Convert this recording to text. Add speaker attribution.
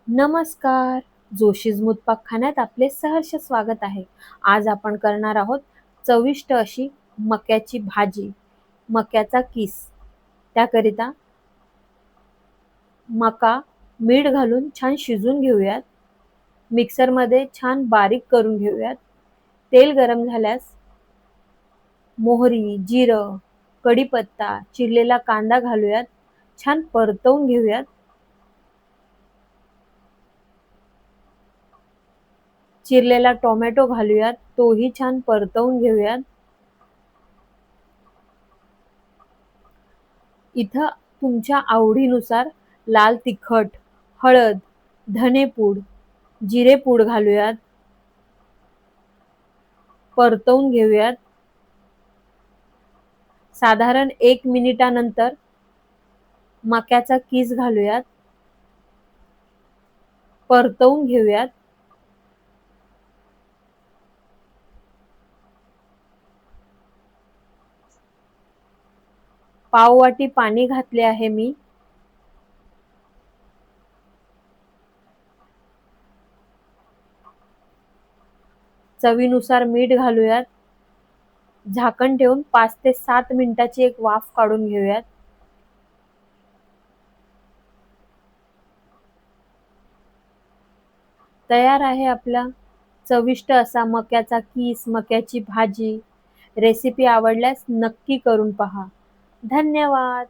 Speaker 1: नमस्कार. जोशीज मुतपाकखान्यात आपले सहर्ष स्वागत आहे. आज आपण करणार आहोत चविष्ट अशी मक्याची भाजी, मक्याचा किस. त्याकरिता मका मीठ घालून छान शिजवून घेऊयात. मिक्सरमध्ये छान बारीक करून घेऊयात. तेल गरम झाल्यास मोहरी, जिरं, कढीपत्ता, चिरलेला कांदा घालूयात. छान परतवून घेऊयात. चिरलेला टोमॅटो घालूयात, तोही छान परतवून घेऊयात. इथं तुमच्या आवडीनुसार लाल तिखट, हळद, धनेपूड, जिरेपूड घालूयात. परतवून घेऊयात. साधारण 1 मिनिटानंतर मक्याचा किस घालूयात. परतवून घेऊयात. पाववाटी पाणी घातले आहे मी. चवीनुसार मीठ घालूयात. झाकण ठेवून 5 ते 7 मिनिटाची एक वाफ काढून घेऊयात. तयार आहे आपला चविष्ट असा मक्याचा किस, मक्याची भाजी. रेसिपी आवडल्यास नक्की करून पहा. धन्यवाद.